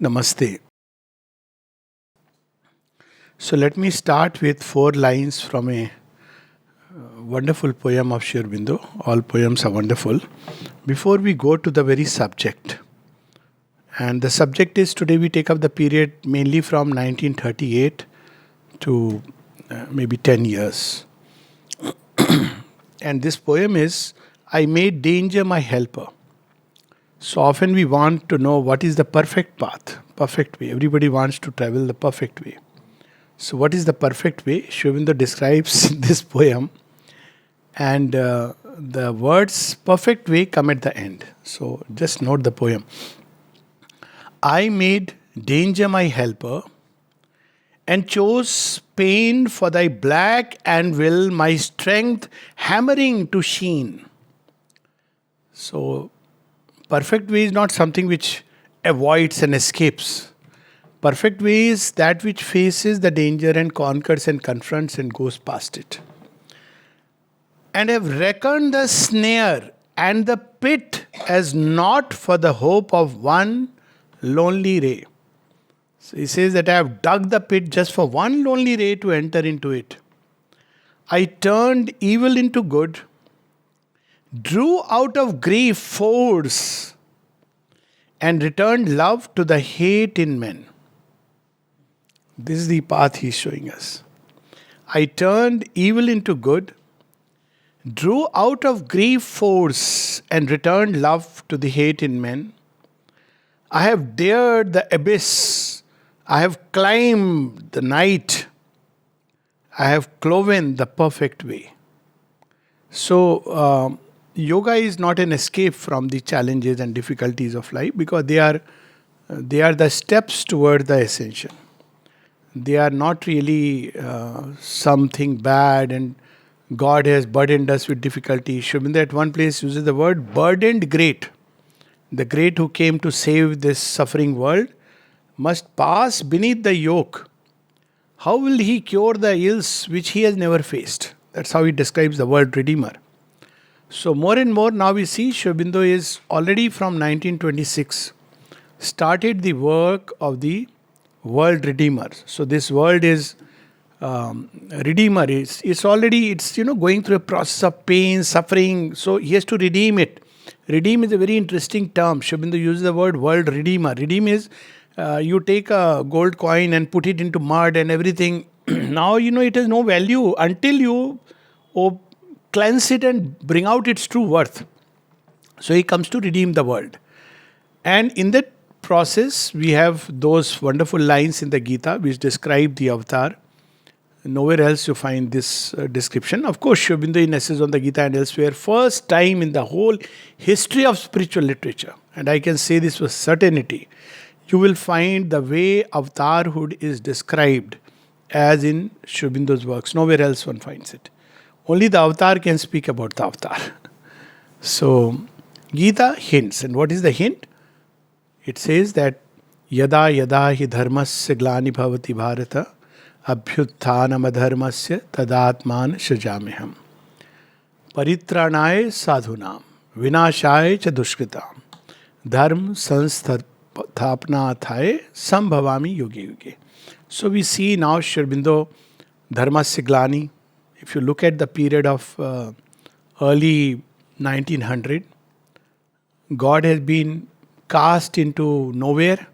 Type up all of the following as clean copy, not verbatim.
Namaste. So let me start with four lines from a wonderful poem of Sri Aurobindo. All poems are wonderful. Before we go to the very subject, and the subject is today we take up the period mainly from 1938 to maybe 10 years. And this poem is I made danger my helper. So often we want to know what is the perfect path, perfect way. Everybody wants to travel the perfect way. So, what is the perfect way? Sri Aurobindo describes this poem, and the words perfect way come at the end. So, just note the poem. I made danger my helper and chose pain for thy black anvil, my strength hammering to sheen. So, perfect way is not something which avoids and escapes. Perfect way is that which faces the danger and conquers and confronts and goes past it. And have reckoned the snare and the pit as not for the hope of one lonely ray. So he says that I have dug the pit just for one lonely ray to enter into it. I turned evil into good, drew out of grief force, and returned love to the hate in men. This is the path he is showing us. I turned evil into good, drew out of grief force, and returned love to the hate in men. I have dared the abyss. I have climbed the night. I have cloven the perfect way. So, yoga is not an escape from the challenges and difficulties of life because they are the steps toward the ascension. They are not really something bad and God has burdened us with difficulty. Sri Aurobindo at one place uses the word burdened great. The great who came to save this suffering world must pass beneath the yoke. How will he cure the ills which he has never faced? That's how he describes the word Redeemer. So more and more now we see Sri Aurobindo is already from 1926 started the work of the world redeemer. So this world is redeemer. It's already going through a process of pain, suffering. So he has to redeem it. Redeem is a very interesting term. Sri Aurobindo uses the word world redeemer. Redeem is you take a gold coin and put it into mud and everything. Now it has no value until you cleanse it and bring out its true worth. So he comes to redeem the world. And in that process, we have those wonderful lines in the Gita which describe the avatar. Nowhere else you find this description. Of course, Sri Aurobindo in Essays on the Gita and elsewhere, first time in the whole history of spiritual literature, and I can say this with certainty, you will find the way avatarhood is described as in Sri Aurobindo's works. Nowhere else one finds it. Only the avatar can speak about the avatar. So, Gita hints. And what is the hint? It says that Yada yada hi dharmasya glani bhavati bharata abhyutthanam adharmasya tadatman shajameham paritranaye sadhunam vinashaye cha dushkritam dharm sansthapanathaye sambhavami yuge yuge. So we see now Sri Aurobindo dharmasya glani. If you look at the period of early 1900, God has been cast into nowhere.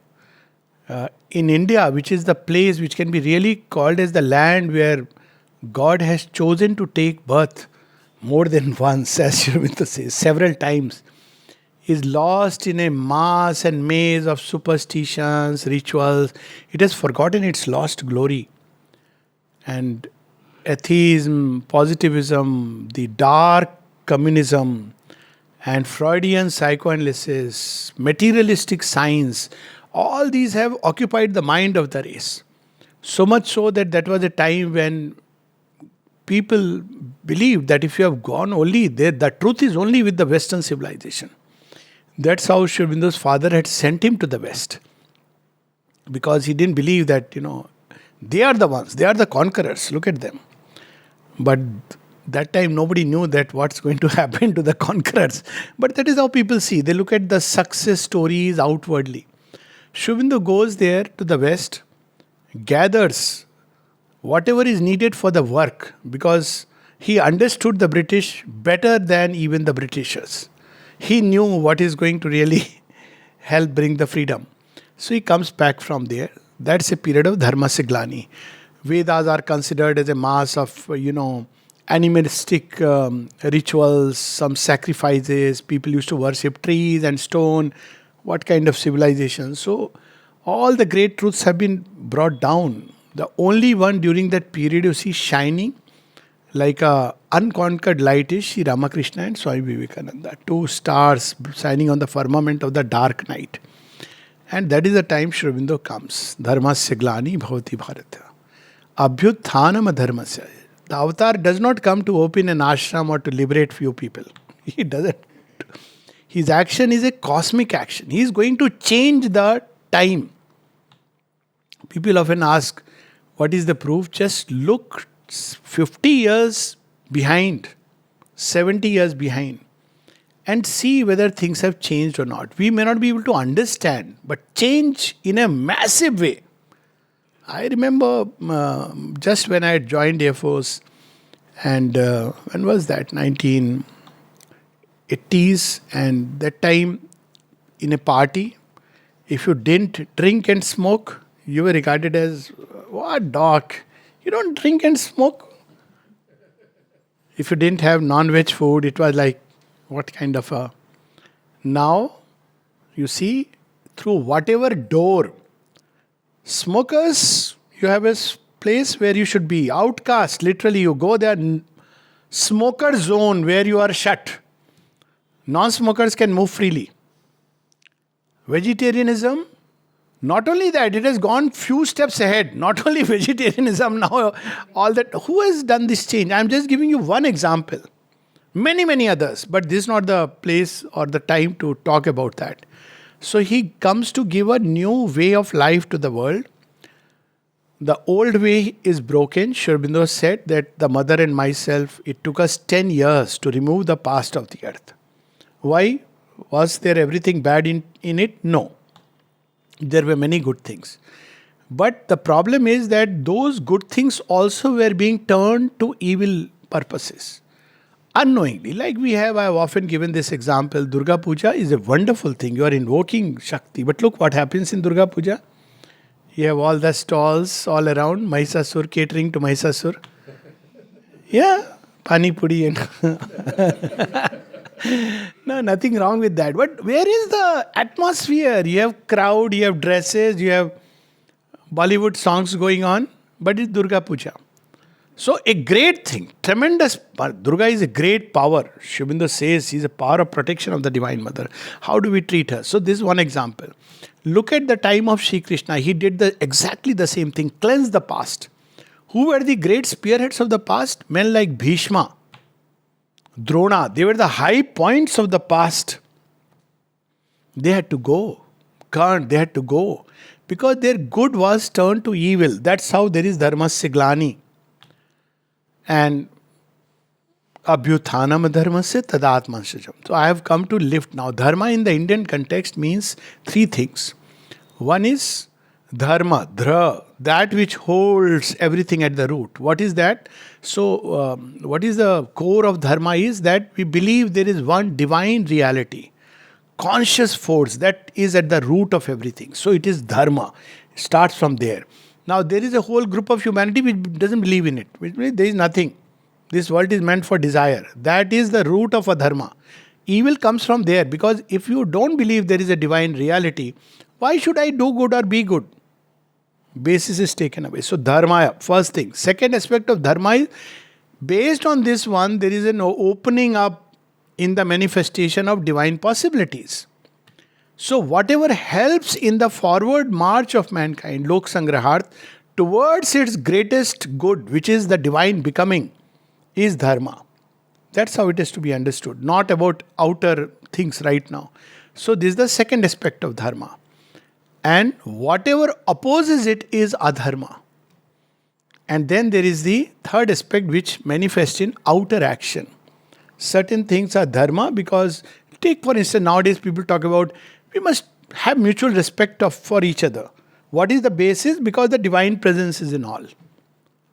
In India, which is the place which can be really called as the land where God has chosen to take birth more than once, as Sri Aurobindo says, several times, is lost in a mass and maze of superstitions, rituals. It has forgotten its lost glory. And atheism, positivism, the dark communism, and Freudian psychoanalysis, materialistic science, all these have occupied the mind of the race. So much so that was a time when people believed that if you have gone only there, the truth is only with the Western civilization. That's how Sri Aurobindo's father had sent him to the West. Because he didn't believe that, they are the ones, they are the conquerors, look at them. But that time nobody knew that what's going to happen to the conquerors. But that is how people see. They look at the success stories outwardly. Sri Aurobindo goes there to the West, gathers whatever is needed for the work, because he understood the British better than even the Britishers. He knew what is going to really help bring the freedom. So he comes back from there. That's a period of Dharma Siglani. Vedas are considered as a mass of, animalistic rituals, some sacrifices. People used to worship trees and stone. What kind of civilization? So all the great truths have been brought down. The only one during that period you see shining like a unconquered light is Sri Ramakrishna and Swami Vivekananda, two stars shining on the firmament of the dark night. And that is the time Sri Aurobindo comes. Dharma Siglani Bhavati Bharata. Abhyuthanam Dharmasya. The avatar does not come to open an ashram or to liberate few people. He doesn't. His action is a cosmic action. He is going to change the time. People often ask, what is the proof? Just look 50 years behind, 70 years behind, and see whether things have changed or not. We may not be able to understand, but change in a massive way. I remember just when I had joined Air Force, and when was that? 1980s, and that time in a party, if you didn't drink and smoke, you were regarded as, what doc? You don't drink and smoke. If you didn't have non-veg food, it was like, what kind of a... Now, you see, through whatever door, smokers, you have a place where you should be. Outcast, literally, you go there, smoker zone where you are shut. Non-smokers can move freely. Vegetarianism, not only that, it has gone few steps ahead. Not only vegetarianism now, all that. Who has done this change? I'm just giving you one example. Many, many others. But this is not the place or the time to talk about that. So he comes to give a new way of life to the world. The old way is broken. Sri Aurobindo said that the mother and myself, it took us 10 years to remove the past of the earth. Why? Was there everything bad in it? No. There were many good things. But the problem is that those good things also were being turned to evil purposes. Unknowingly. Like I have often given this example, Durga Puja is a wonderful thing. You are invoking Shakti. But look what happens in Durga Puja. You have all the stalls all around, Mahishasur, catering to Mahishasur. Yeah, Pani Puri and... No, nothing wrong with that. But where is the atmosphere? You have crowd, you have dresses, you have Bollywood songs going on, but it's Durga Puja. So a great thing, tremendous. Durga is a great power. Sri Aurobindo says she's a power of protection of the Divine Mother. How do we treat her? So this is one example. Look at the time of Sri Krishna. He did exactly the same thing, cleanse the past. Who were the great spearheads of the past? Men like Bhishma, Drona, they were the high points of the past. They had to go. They had to go. Because their good was turned to evil. That's how there is Dharma Siglani. And Abhyuthanam Dharmasya Tadatmansajam. So I have come to lift now. Dharma in the Indian context means three things. One is Dharma, Dhra, that which holds everything at the root. What is that? So, what is the core of Dharma is that we believe there is one divine reality, conscious force that is at the root of everything. So, it is Dharma. It starts from there. Now, there is a whole group of humanity which doesn't believe in it. Which means there is nothing. This world is meant for desire. That is the root of a Dharma. Evil comes from there because if you don't believe there is a divine reality, why should I do good or be good? Basis is taken away. So dharma, first thing. Second aspect of dharma is, based on this one, there is an opening up in the manifestation of divine possibilities. So whatever helps in the forward march of mankind, Lok Sangraharth, towards its greatest good, which is the divine becoming, is dharma. That's how it is to be understood. Not about outer things right now. So this is the second aspect of dharma. And whatever opposes it is adharma. And then there is the third aspect which manifests in outer action. Certain things are dharma because, take for instance, nowadays people talk about we must have mutual respect for each other. What is the basis? Because the divine presence is in all.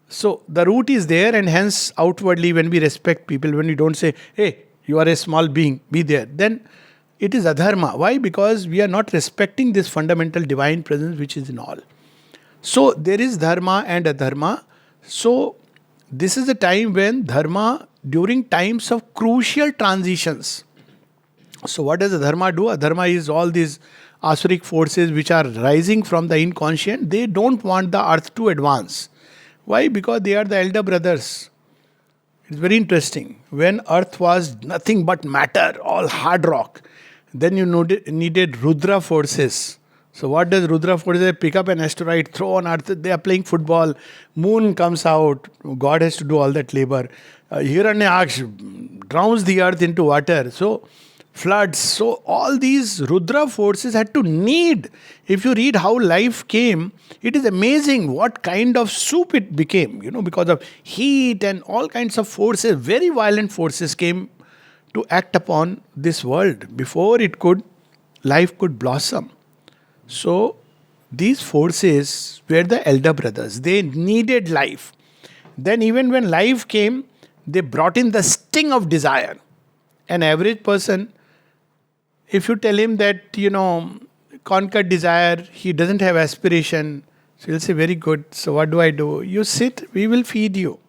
So the root is there, and hence outwardly, when we respect people, when we don't say, hey, you are a small being, be there, then it is adharma. Why? Because we are not respecting this fundamental divine presence which is in all. So there is dharma and adharma. So this is a time when dharma, during times of crucial transitions. So what does adharma do? Adharma is all these asuric forces which are rising from the inconscient. They don't want the earth to advance. Why? Because they are the elder brothers. It's very interesting. When earth was nothing but matter, all hard rock, then you needed Rudra forces. So what does Rudra forces? They pick up an asteroid, throw on earth, they are playing football, moon comes out, God has to do all that labor. Hiranyaksh drowns the earth into water. So floods. So all these Rudra forces had to knead. If you read how life came, it is amazing what kind of soup it became, because of heat and all kinds of forces, very violent forces came to act upon this world before life could blossom. So these forces were the elder brothers. They needed life. Then even when life came, they brought in the sting of desire. An average person, if you tell him that, conquer desire, he doesn't have aspiration, so he'll say, very good. So what do? You sit, we will feed you.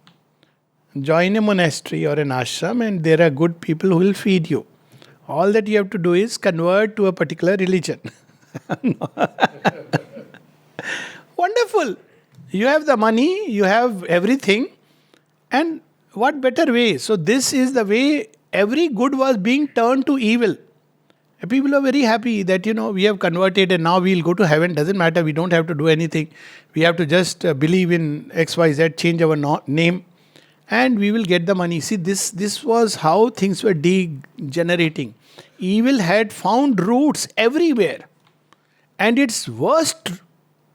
Join a monastery or an ashram, and there are good people who will feed you. All that you have to do is convert to a particular religion. Wonderful. You have the money, you have everything, and what better way? So this is the way every good was being turned to evil. People are very happy that, we have converted and now we'll go to heaven. Doesn't matter, we don't have to do anything. We have to just believe in XYZ, change our name, and we will get the money. See, this was how things were degenerating. Evil had found roots everywhere. And its worst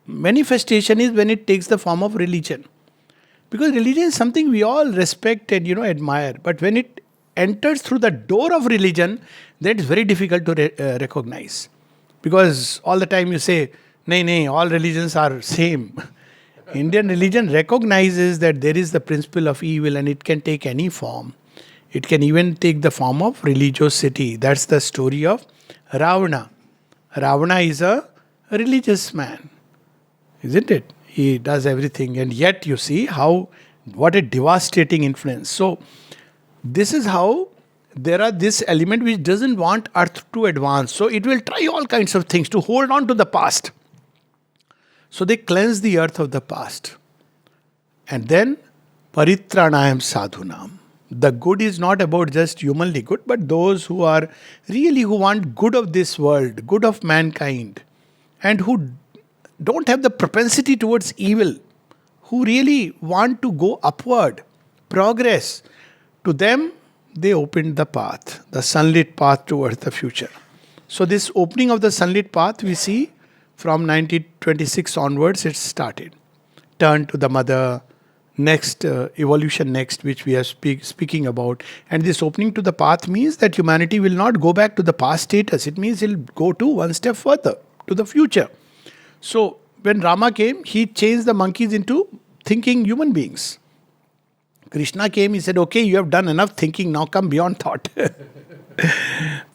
manifestation is when it takes the form of religion. Because religion is something we all respect and, admire. But when it enters through the door of religion, that is very difficult to recognize. Because all the time you say, nay, all religions are same. Indian religion recognizes that there is the principle of evil and it can take any form. It can even take the form of religiosity. That's the story of Ravana. Ravana is a religious man, isn't it? He does everything, and yet you see what a devastating influence. So this is how there are this element which doesn't want earth to advance. So it will try all kinds of things to hold on to the past. So they cleanse the earth of the past. And then paritranayam sadhunam. The good is not about just humanly good, but those who want good of this world, good of mankind, and who don't have the propensity towards evil, who really want to go upward, progress. To them, they opened the path, the sunlit path towards the future. So this opening of the sunlit path, we see from 1926 onwards, it started. Turn to the mother, next evolution next, which we are speaking about. And this opening to the path means that humanity will not go back to the past status. It means it will go to one step further, to the future. So when Rama came, he changed the monkeys into thinking human beings. Krishna came, he said, okay, you have done enough thinking, now come beyond thought.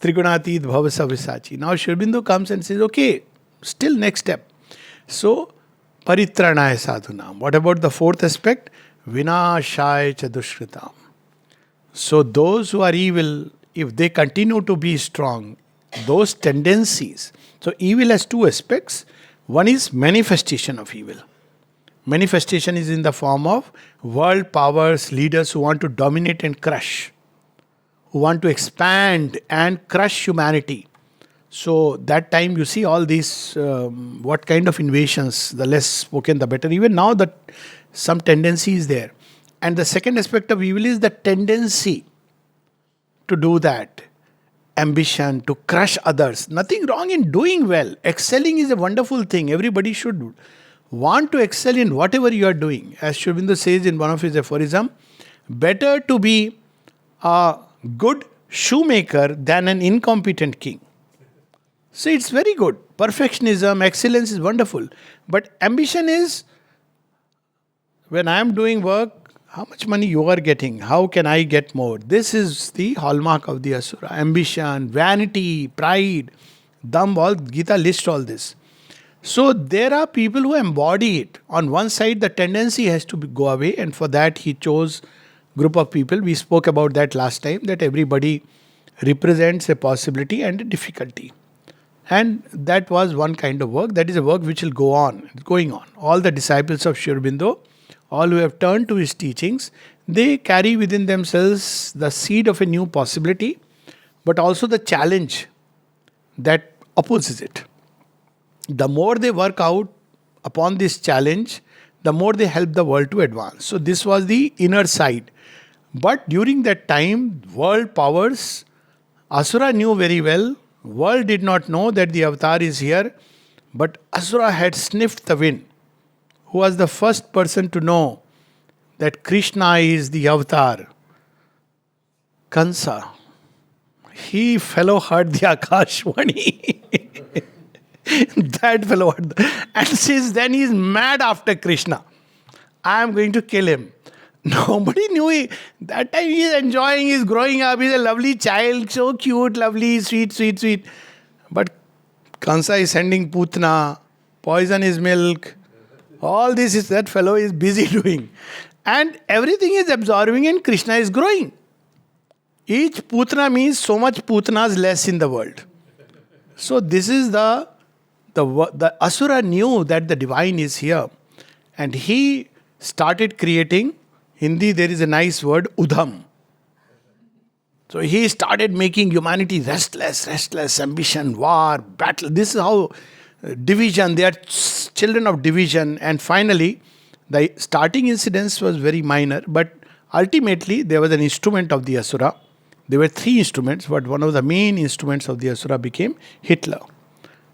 Trigunatid bhavasa visachi. Now Sri Aurobindo comes and says, okay, still next step. So, paritranaya sadhunam. What about the fourth aspect? Vinashaya cha dushritam. So those who are evil, if they continue to be strong, those tendencies. So evil has two aspects. One is manifestation of evil. Manifestation is in the form of world powers, leaders who want to dominate and crush, who want to expand and crush humanity. So that time you see all these, what kind of invasions, the less spoken the better. Even now that some tendency is there. And the second aspect of evil is the tendency to do that. Ambition, to crush others. Nothing wrong in doing well. Excelling is a wonderful thing. Everybody should want to excel in whatever you are doing. As Sri Aurobindo says in one of his aphorisms, better to be a good shoemaker than an incompetent king. So it's very good. Perfectionism, excellence is wonderful. But ambition is, when I am doing work, how much money you are getting? How can I get more? This is the hallmark of the Asura. Ambition, vanity, pride, dumb, all Gita lists all this. So there are people who embody it. On one side, the tendency has to go away, and for that he chose group of people. We spoke about that last time, that everybody represents a possibility and a difficulty. And that was one kind of work. That is a work which will go on, it's going on. All the disciples of Sri Aurobindo, all who have turned to his teachings, they carry within themselves the seed of a new possibility, but also the challenge that opposes it. The more they work out upon this challenge, the more they help the world to advance. So this was the inner side. But during that time, world powers, Asura knew very well, world did not know that the avatar is here, but Asura had sniffed the wind. Who was the first person to know that Krishna is the avatar? Kansa. He fellow heard the Akashvani. That fellow heard. And since then he is mad after Krishna. I am going to kill him. Nobody knew he. That time he is enjoying, he is growing up, he is a lovely child, so cute, lovely, sweet, sweet, sweet. But Kansa is sending Putna, poison his milk. All this is that fellow is busy doing. And everything is absorbing and Krishna is growing. Each Putna means so much Putnas less in the world. So this is the Asura knew that the divine is here. And he started creating, Hindi there is a nice word, Udham. So he started making humanity restless, ambition, war, battle. This is how division, they are children of division. And finally, the starting incidents was very minor, but ultimately there was an instrument of the Asura. There were three instruments, but one of the main instruments of the Asura became Hitler.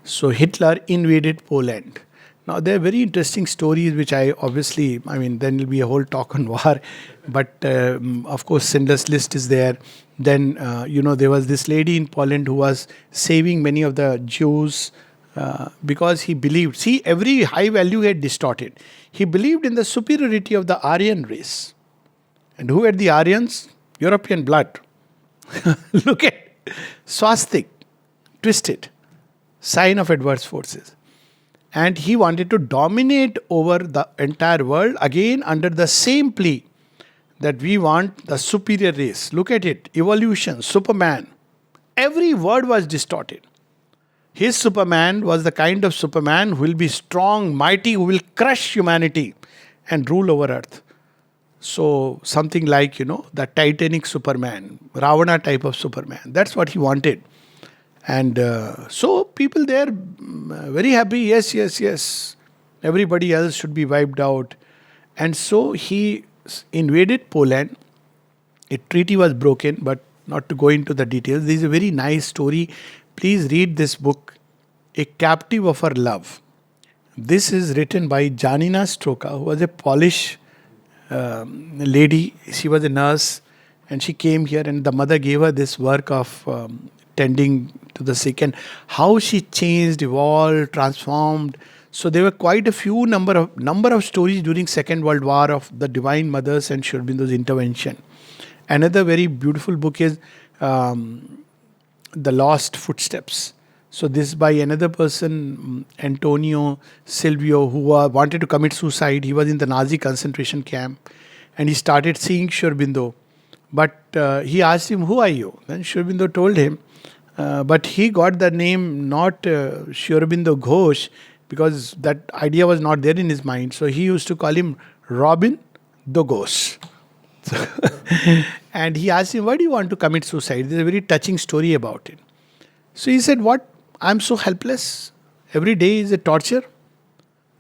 So Hitler invaded Poland. Now there are very interesting stories which then will be a whole talk on war. But of course Schindler's List is there. Then, there was this lady in Poland who was saving many of the Jews because he believed, every high value he had distorted. He believed in the superiority of the Aryan race. And who had the Aryans? European blood. Look at swastik, twisted, sign of adverse forces. And he wanted to dominate over the entire world, again under the same plea that we want the superior race. Look at it, evolution, Superman. Every word was distorted. His Superman was the kind of Superman who will be strong, mighty, who will crush humanity and rule over earth. So something like, the Titanic Superman, Ravana type of Superman. That's what he wanted. And so people there very happy, yes. Everybody else should be wiped out. And so he invaded Poland. A treaty was broken, but not to go into the details. This is a very nice story. Please read this book, A Captive of Her Love. This is written by Janina Stroka, who was a Polish lady. She was a nurse and she came here, and the mother gave her this work of tending to the sick, and how she changed, evolved, transformed. So there were quite a few number of stories during Second World War of the Divine Mothers and Sri Aurobindo's intervention. Another very beautiful book is The Lost Footsteps. So this is by another person, Antonio Silvio, who wanted to commit suicide. He was in the Nazi concentration camp and he started seeing Sri Aurobindo. But he asked him, "Who are you?" Then Sri Aurobindo told him. But he got the name not Sri Aurobindo Ghosh, because that idea was not there in his mind. So he used to call him Robin the Ghost. And he asked him, "Why do you want to commit suicide?" There's a very touching story about it. So he said, "What? I'm so helpless. Every day is a torture."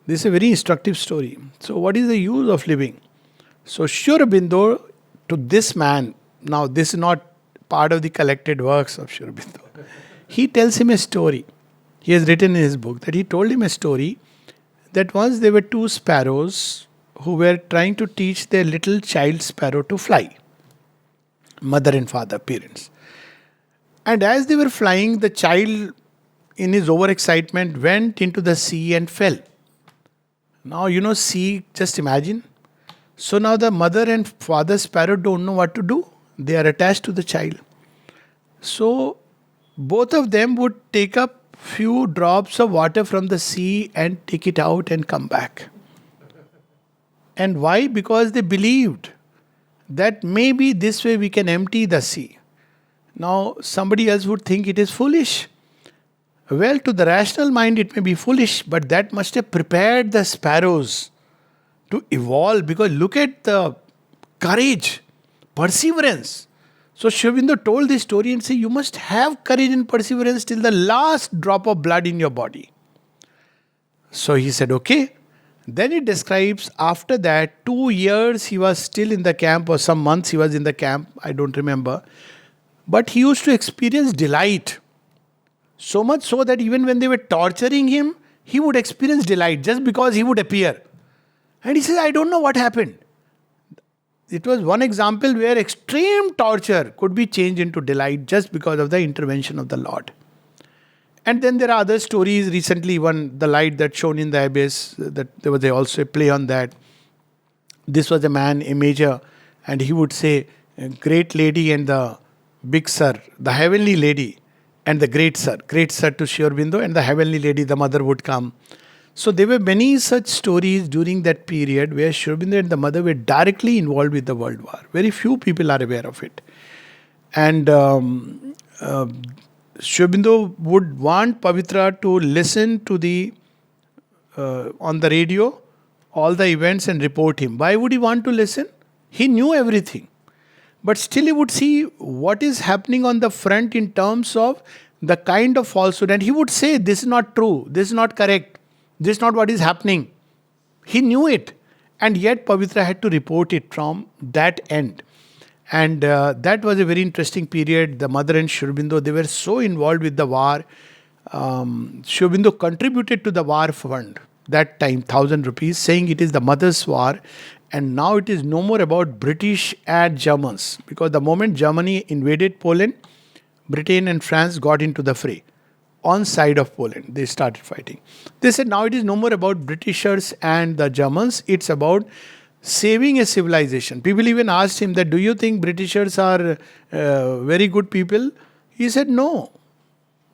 This is a very instructive story. So what is the use of living? So Sri Aurobindo, to this man, now this is not part of the collected works of Sri Aurobindo. He tells him a story. He has written in his book that he told him a story that once there were two sparrows who were trying to teach their little child sparrow to fly. Mother and father, parents. And as they were flying, the child in his overexcitement, went into the sea and fell. Now, sea, just imagine. So now the mother and father sparrow don't know what to do. They are attached to the child. So both of them would take up few drops of water from the sea and take it out and come back. And why? Because they believed that maybe this way we can empty the sea. Now, somebody else would think it is foolish. Well, to the rational mind, it may be foolish, but that must have prepared the sparrows to evolve, because look at the courage, perseverance. So, Sri Aurobindo told this story and said, you must have courage and perseverance till the last drop of blood in your body. So he said, okay. Then it describes after that, 2 years he was still in the camp, or some months he was in the camp, I don't remember. But he used to experience delight. So much so that even when they were torturing him, he would experience delight just because he would appear. And he says, I don't know what happened. It was one example where extreme torture could be changed into delight just because of the intervention of the Lord. And then there are other stories. Recently, one, the light that shone in the abyss, that there was also a play on that. This was a man, a major, and he would say, great lady and the big sir, the heavenly lady and the great sir to Sri Aurobindo, and the heavenly lady, the mother, would come. So there were many such stories during that period where Sri Aurobindo and the mother were directly involved with the world war. Very few people are aware of it. And Sri Aurobindo would want Pavitra to listen to the on the radio all the events and report him. Why would he want to listen? He knew everything. But still he would see what is happening on the front in terms of the kind of falsehood. And he would say, this is not true, this is not correct, this is not what is happening. He knew it. And yet Pavitra had to report it from that end. And that was a very interesting period. The mother and Sri Aurobindo, they were so involved with the war. Sri Aurobindo contributed to the war fund that time, 1,000 rupees, saying it is the mother's war. And now it is no more about British and Germans. Because the moment Germany invaded Poland, Britain and France got into the fray. On side of Poland, they started fighting. They said now it is no more about Britishers and the Germans. It's about saving a civilization. People even asked him that, do you think Britishers are very good people? He said, no.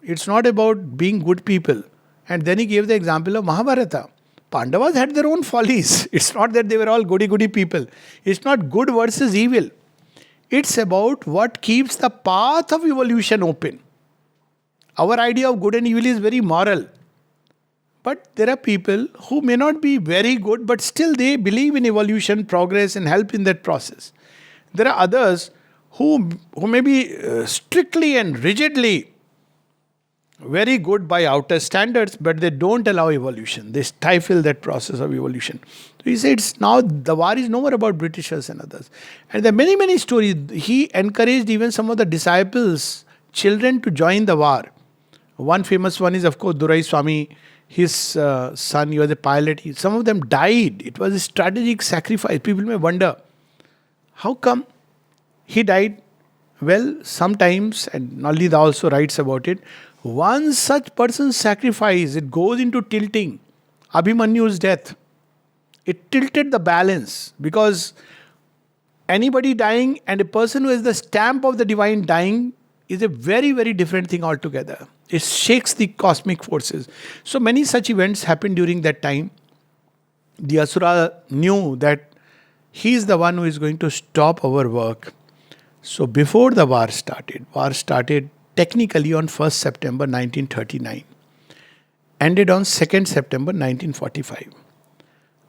It's not about being good people. And then he gave the example of Mahabharata. Pandavas had their own follies. It's not that they were all goody-goody people. It's not good versus evil. It's about what keeps the path of evolution open. Our idea of good and evil is very moral. But there are people who may not be very good, but still they believe in evolution, progress, and help in that process. There are others who may be strictly and rigidly very good by outer standards, but they don't allow evolution. They stifle that process of evolution. So he says, now the war is no more about Britishers and others. And there are many, many stories. He encouraged even some of the disciples, children, to join the war. One famous one is, of course, Durai Swami. His son, he was a pilot. Some of them died. It was a strategic sacrifice. People may wonder, how come he died? Well, sometimes, and Nalida also writes about it, one such person's sacrifice, it goes into tilting. Abhimanyu's death, it tilted the balance, because anybody dying and a person who has the stamp of the divine dying is a very, very different thing altogether. It shakes the cosmic forces. So many such events happened during that time. The Asura knew that he is the one who is going to stop our work. So before the war started technically on 1st September 1939, ended on 2nd September 1945.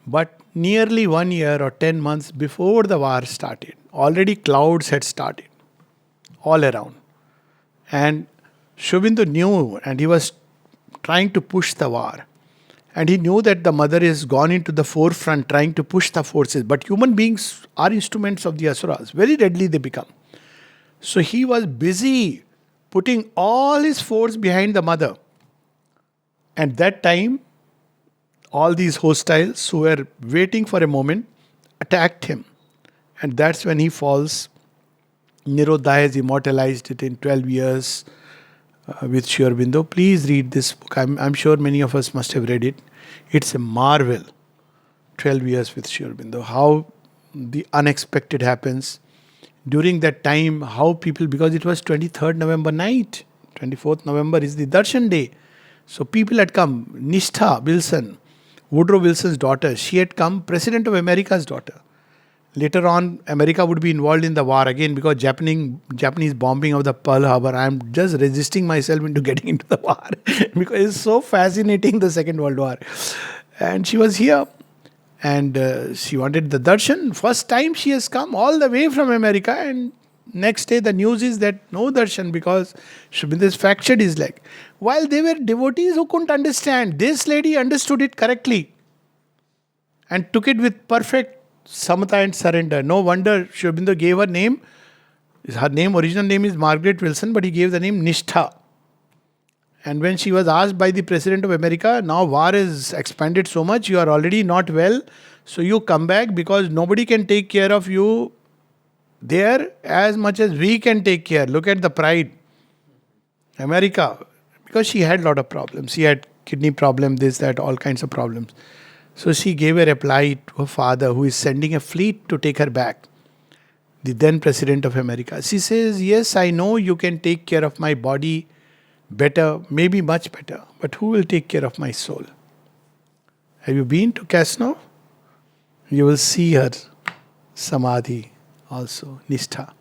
But nearly 1 year or 10 months before the war started, already clouds had started all around. And Sri Aurobindo knew, and he was trying to push the war. And he knew that the mother is gone into the forefront trying to push the forces. But human beings are instruments of the Asuras. Very readily they become. So he was busy putting all his force behind the mother. And that time, all these hostiles who were waiting for a moment attacked him. And that's when he falls. Nirodha has immortalized it in 12 years. with Sri Aurobindo. Please read this book. I'm sure many of us must have read it. It's a marvel. 12 years with Sri Aurobindo. How the unexpected happens. During that time, how people, because it was 23rd November night, 24th November is the Darshan day. So people had come. Nishtha Wilson, Woodrow Wilson's daughter, she had come, President of America's daughter. Later on, America would be involved in the war again because Japanese bombing of the Pearl Harbor. I'm just resisting myself into getting into the war because it's so fascinating, the Second World War. And she was here and she wanted the darshan. First time she has come all the way from America, and next day the news is that no darshan because Sri Aurobindo's fractured his leg. While they were devotees who couldn't understand, this lady understood it correctly and took it with perfect samatha and surrender. No wonder Sri Aurobindo gave her name. Her name, original name is Margaret Wilson, but he gave the name Nishtha. And when she was asked by the President of America, now war is expanded so much, you are already not well, so you come back because nobody can take care of you there as much as we can take care. Look at the pride. America, because she had a lot of problems. She had kidney problem, this, that, all kinds of problems. So she gave a reply to her father, who is sending a fleet to take her back, the then President of America. She says, yes, I know you can take care of my body better, maybe much better, but who will take care of my soul? Have you been to Casno? You will see her Samadhi also, Nishtha,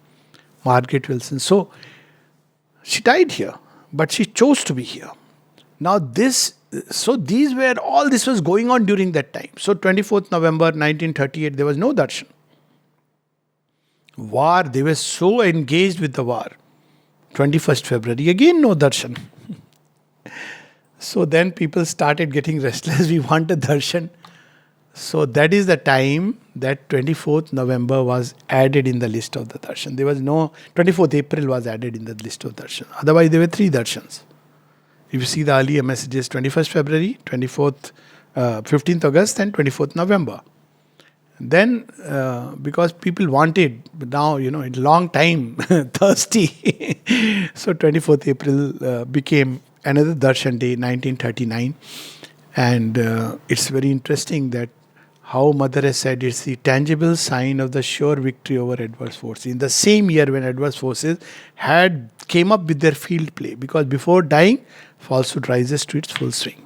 Margaret Wilson. So, she died here, but she chose to be here. Now this was going on during that time. So 24th November 1938, there was no darshan. War, they were so engaged with the war. 21st February, again no darshan. So then people started getting restless. We want a darshan. So that is the time that 24th November was added in the list of the darshan. There was no, 24th April was added in the list of darshan. Otherwise there were 3 darshans. If you see the earlier messages, 21st February, 15th August and 24th November. Then, because people wanted, now, in a long time, thirsty. So 24th April became another Darshan Day, 1939. And it's very interesting that how Mother has said it's the tangible sign of the sure victory over adverse forces. In the same year when adverse forces came up with their field play, because before dying, falsehood rises to its full swing.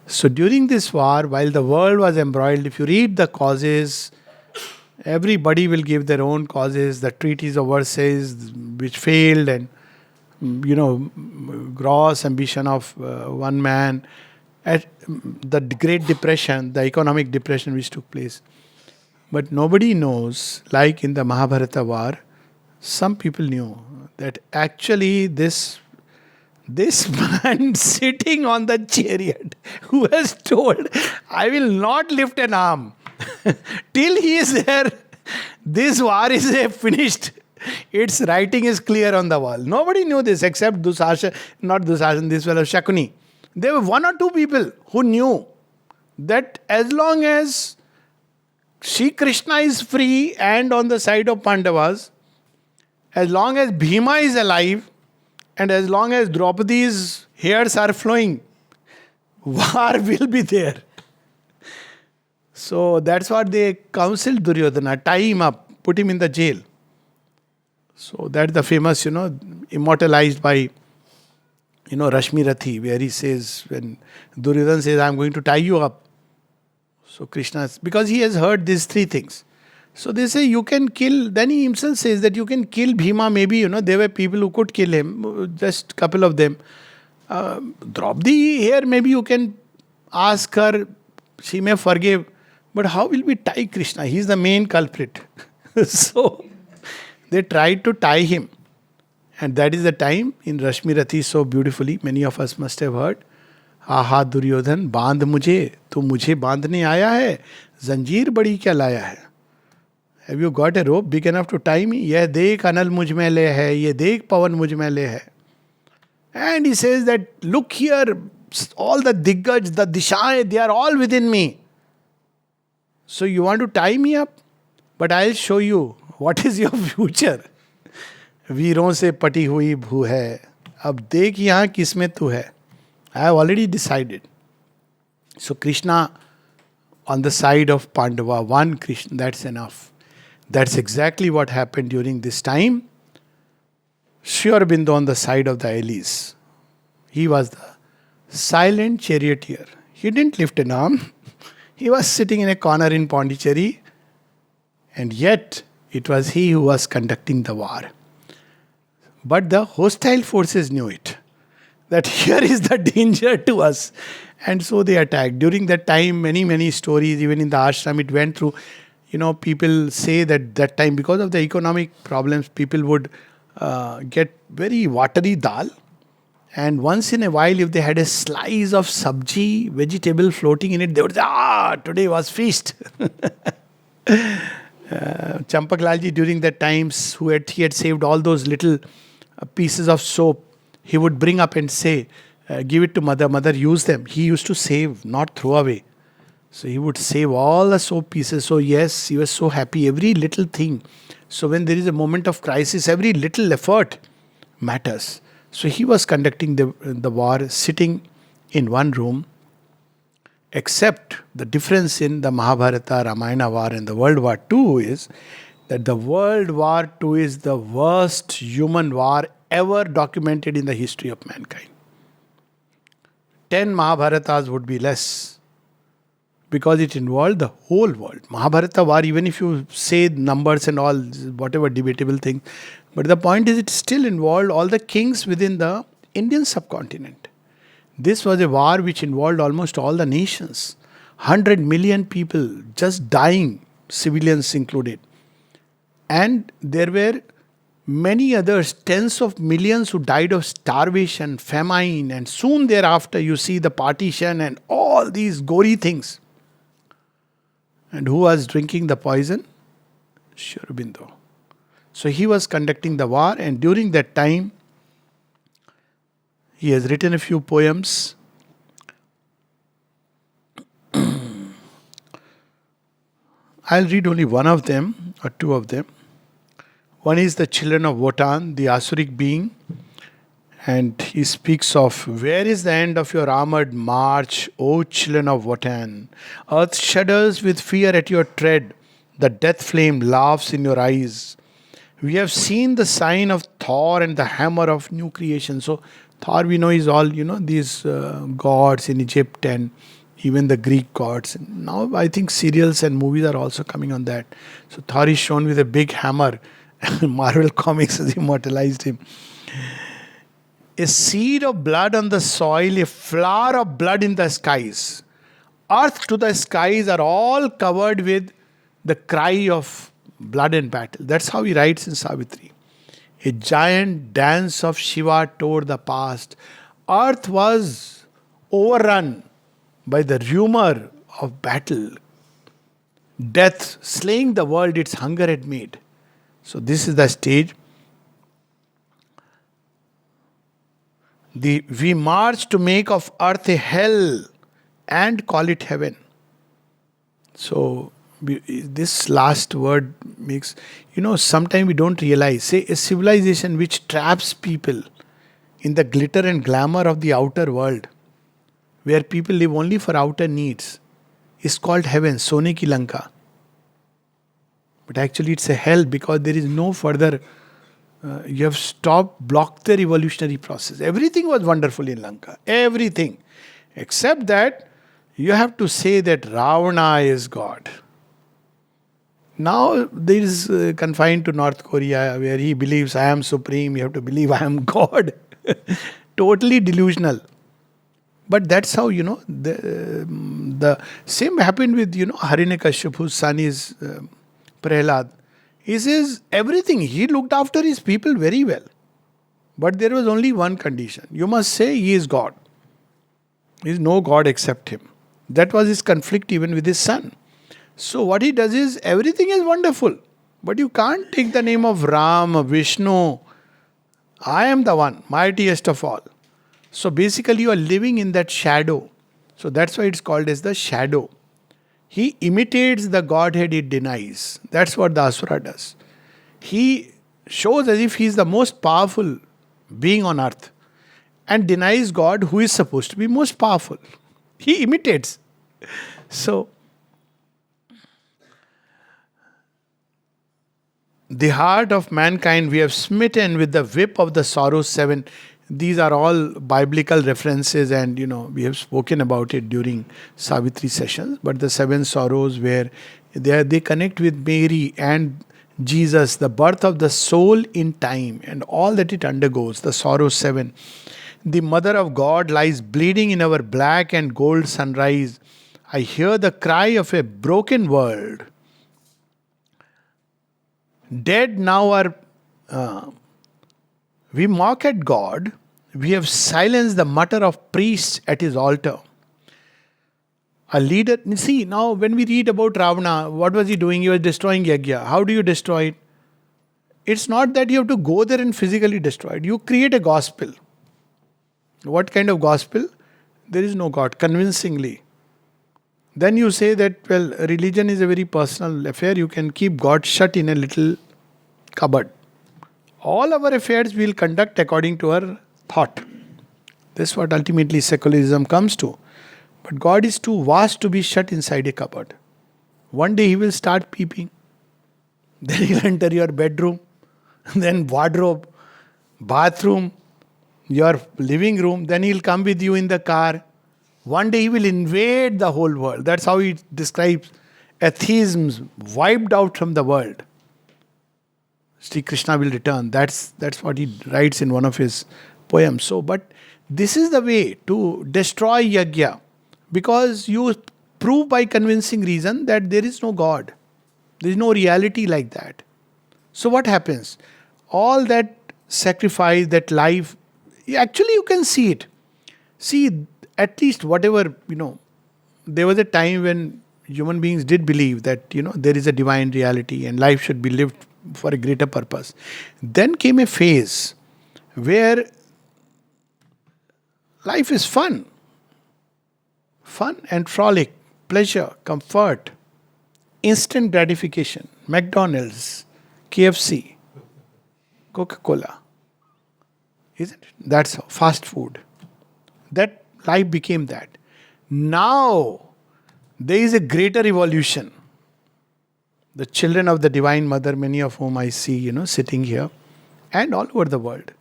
So during this war, while the world was embroiled, if you read the causes, everybody will give their own causes, the treaties of Versailles which failed, and gross ambition of one man, at the Great Depression, the economic depression which took place. But nobody knows, like in the Mahabharata war, some people knew that actually this man sitting on the chariot, who has told, I will not lift an arm till he is there, this war is finished. Its writing is clear on the wall. Nobody knew this except this fellow Shakuni. There were 1 or 2 people who knew that as long as Sri Krishna is free and on the side of Pandavas, as long as Bhima is alive, and as long as Draupadi's hairs are flowing, war will be there. So that's what they counseled Duryodhana, tie him up, put him in the jail. So that's the famous, immortalized by Rashmi Rathi, where he says, when Duryodhana says, I'm going to tie you up. So Krishna, because he has heard these 3 things. So they say you can kill, then he himself says that you can kill Bhima, maybe, there were people who could kill him, just a couple of them. Draupadi here, maybe you can ask her, she may forgive, but how will we tie Krishna? He is the main culprit. So they tried to tie him. And that is the time in Rashmi Rathi so beautifully, many of us must have heard, आहा दुर्योधन बांध मुझे, तू मुझे बांधने आया है, जंजीर बड़ी क्या लाया है? Have you got a rope big enough to tie me? यह देख अनल मुझ में ले है, यह देख पवन मुझ में ले है. And he says that, look here, all the Diggaj, the Dishaएं, they are all within me. So you want to tie me up? But I'll show you what is your future. वीरों से पटी हुई भू है, अब देख यहाँ किसमें तू है. I have already decided. So Krishna on the side of Pandava, one Krishna, that's enough. That's exactly what happened during this time. Sri Aurobindo on the side of the Alis. He was the silent charioteer. He didn't lift an arm. He was sitting in a corner in Pondicherry, and yet it was he who was conducting the war. But the hostile forces knew it, that here is the danger to us. And so they attacked. During that time, many stories, even in the ashram, it went through. People say that time, because of the economic problems, people would get very watery dal. And once in a while, if they had a slice of sabji, vegetable floating in it, they would say, today was feast. Champak Lalji, during that times, he had saved all those little pieces of soap, he would bring up and say, give it to mother, mother use them. He used to save, not throw away. So he would save all the soap pieces. So yes, he was so happy, every little thing. So when there is a moment of crisis, every little effort matters. So he was conducting the war, sitting in one room, except the difference in the Mahabharata, Ramayana war and the World War II is that the World War II is the worst human war ever documented in the history of mankind. 10 Mahabharatas would be less, because it involved the whole world. Mahabharata war, even if you say numbers and all, whatever debatable thing, but the point is it still involved all the kings within the Indian subcontinent. This was a war which involved almost all the nations. 100 million people just dying, civilians included. And there were many others, tens of millions who died of starvation, famine, and soon thereafter you see the partition and all these gory things. And who was drinking the poison? Sri Aurobindo. So he was conducting the war, and during that time, he has written a few poems. I'll read only one of them or two of them. One is the children of Wotan, the Asuric being, and he speaks of, where is the end of your armored march, O children of Wotan? Earth shudders with fear at your tread, the death flame laughs in your eyes. We have seen the sign of Thor and the hammer of new creation. So Thor, we know, is all, these gods in Egypt and even the Greek gods. And now I think serials and movies are also coming on that. So Thor is shown with a big hammer. Marvel Comics has immortalized him. A seed of blood on the soil, a flower of blood in the skies. Earth to the skies are all covered with the cry of blood and battle. That's how he writes in Savitri. A giant dance of Shiva toward the past. Earth was overrun by the rumor of battle. Death, slaying the world its hunger had made. So this is the stage. We march to make of earth a hell and call it heaven. So this last word makes, sometimes we don't realize, say a civilization which traps people in the glitter and glamour of the outer world, where people live only for outer needs, is called heaven, Sone ki Lanka. But actually it's a hell, because there is no further, you have blocked the evolutionary process. Everything was wonderful in Lanka, everything, except that you have to say that Ravana is God. Now this is confined to North Korea, where he believes I am supreme, you have to believe I am God. Totally delusional. But that's how, the same happened with, Hiranyakashipu, whose son is Prahlad. He says everything, he looked after his people very well. But there was only one condition. You must say he is God. There is no God except him. That was his conflict even with his son. So what he does is, everything is wonderful, but you can't take the name of Ram, Vishnu. I am the one, mightiest of all. So basically you are living in that shadow. So that's why it's called as the shadow. He imitates the Godhead he denies. That's what the Asura does. He shows as if he is the most powerful being on earth. and denies God, who is supposed to be most powerful. He imitates. So, the heart of mankind we have smitten with the whip of the sorrows seven. These are all biblical references, and we have spoken about it during Savitri sessions. But the seven sorrows, where they connect with Mary and Jesus, the birth of the soul in time and all that it undergoes, the sorrow seven. The mother of God lies bleeding in our black and gold sunrise. I hear the cry of a broken world. Dead now are. We mock at God. We have silenced the mutter of priests at his altar. A leader. See, now when we read about Ravana, what was he doing? He was destroying Yajna. How do you destroy it? It's not that you have to go there and physically destroy it. You create a gospel. What kind of gospel? There is no God, convincingly. Then you say that, well, religion is a very personal affair. You can keep God shut in a little cupboard. All our affairs we will conduct according to our thought. This is what ultimately secularism comes to. But God is too vast to be shut inside a cupboard. One day He will start peeping. Then He'll enter your bedroom, then wardrobe, bathroom, your living room. Then He'll come with you in the car. One day He will invade the whole world. That's how He describes atheisms wiped out from the world. Sri Krishna will return. That's what he writes in one of his poems. So, but this is the way to destroy Yajna, because you prove by convincing reason that there is no God. There is no reality like that. So what happens? All that sacrifice, that life, actually you can see it. See, at least whatever, there was a time when human beings did believe that, there is a divine reality and life should be lived for a greater purpose. Then came a phase where life is fun. Fun and frolic, pleasure, comfort, instant gratification, McDonald's, KFC, Coca-Cola. Isn't it? That's fast food. That life became that. Now, there is a greater evolution. The children of the Divine Mother, many of whom I see, sitting here and all over the world,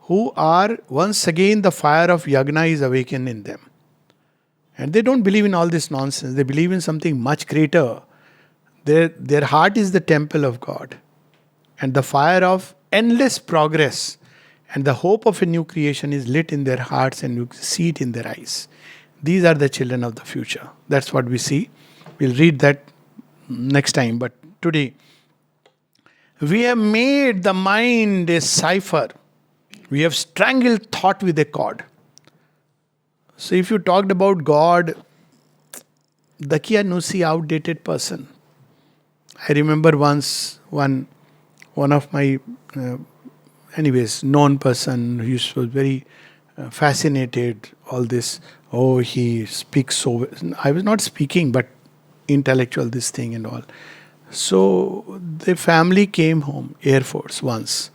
who are once again the fire of Yajna is awakened in them. And they don't believe in all this nonsense. They believe in something much greater. Their heart is the temple of God. And the fire of endless progress and the hope of a new creation is lit in their hearts, and you see it in their eyes. These are the children of the future. That's what we see. We'll read that next time. But today, we have made the mind a cipher. We have strangled thought with a cord. So if you talked about God, Dakianusi, outdated person. I remember once one of my known person who was very fascinated, all this, he speaks so, I was not speaking, but intellectual, this thing and all. So the family came home, Air Force once.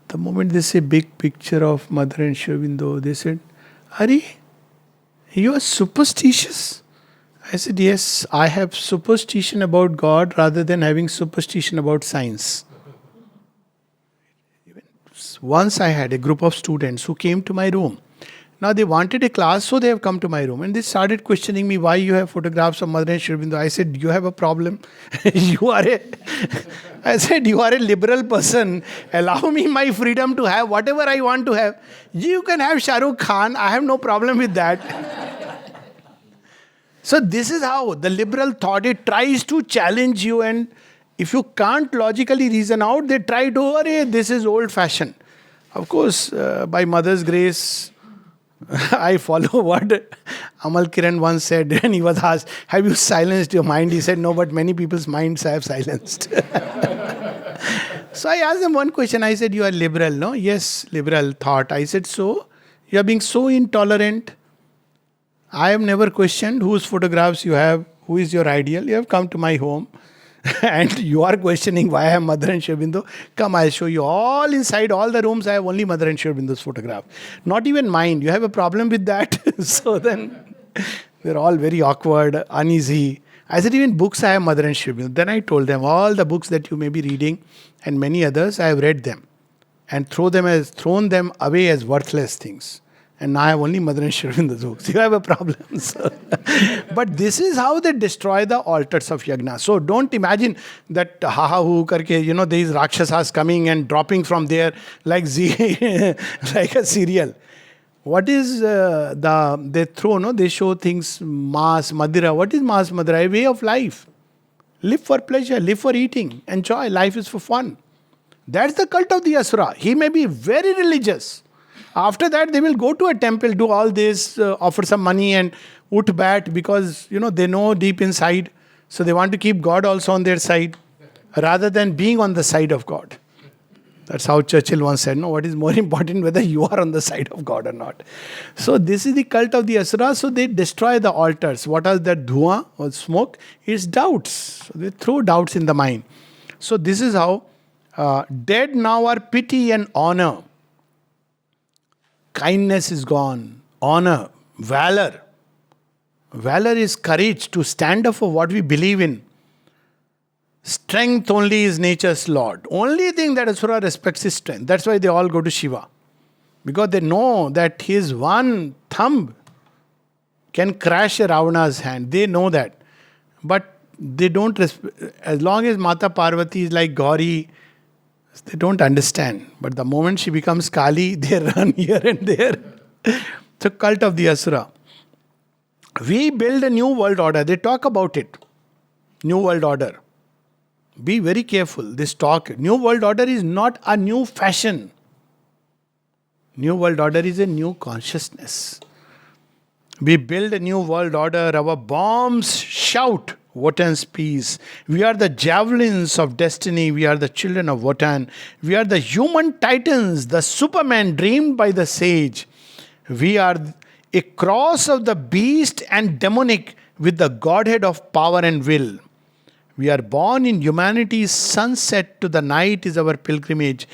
The moment they say big picture of Mother and Sri Aurobindo, they said, Ari, you are superstitious. I said, yes, I have superstition about God rather than having superstition about science. Once I had a group of students who came to my room. Now they wanted a class, so they have come to my room. And they started questioning me, why you have photographs of Mother and Sri Aurobindo. I said, you have a problem. I said, you are a liberal person. Allow me my freedom to have whatever I want to have. You can have Shah Rukh Khan. I have no problem with that. So this is how the liberal thought, it tries to challenge you, and if you can't logically reason out, they try to, this is old fashioned. Of course, by Mother's grace, I follow what Amal Kiran once said when he was asked, have you silenced your mind? He said, no, but many people's minds I have silenced. So I asked him one question. I said, you are liberal, no? Yes, liberal thought. I said, so? You are being so intolerant. I have never questioned whose photographs you have, who is your ideal. You have come to my home. And you are questioning why I have Mother and Sri Aurobindo. Come, I'll show you all inside all the rooms. I have only Mother and Sri Aurobindo's photograph. Not even mine. You have a problem with that? So then they're all very awkward, uneasy. I said, even books I have Mother and Sri Aurobindo. Then I told them, all the books that you may be reading and many others, I have read them and thrown them away as worthless things. And now I have only Mother and Sri Aurobindo's books. You have a problem. So but this is how they destroy the altars of yagna. So don't imagine that ha karke, there is Rakshasas coming and dropping from there like like a cereal. What is they throw, no? They show things, Mas, Madira. What is Mas, Madira? A way of life. Live for pleasure, live for eating, enjoy. Life is for fun. That's the cult of the Asura. He may be very religious. After that, they will go to a temple, do all this, offer some money and ut bat because, they know deep inside. So they want to keep God also on their side rather than being on the side of God. That's how Churchill once said, no, what is more important, whether you are on the side of God or not. So this is the cult of the Asura. So they destroy the altars. What is that dhua or smoke? It's doubts. So they throw doubts in the mind. So this is how dead now are pity and honor. Kindness is gone. Honor, valor. Valor is courage to stand up for what we believe in. Strength only is nature's lord. Only thing that Asura respects is strength. That's why they all go to Shiva. Because they know that his one thumb can crash a Ravana's hand. They know that. But they don't as long as Mata Parvati is like Gauri, they don't understand. But the moment she becomes Kali, they run here and there. It's a cult of the Asura. We build a new world order. They talk about it. New world order. Be very careful. This talk, new world order is not a new fashion. New world order is a new consciousness. We build a new world order. Our bombs shout Wotan's peace. We are the javelins of destiny. We are the children of Wotan. We are the human titans, the Superman dreamed by the sage. We are a cross of the beast and demonic with the godhead of power and will. We are born in humanity's sunset to the night is our pilgrimage.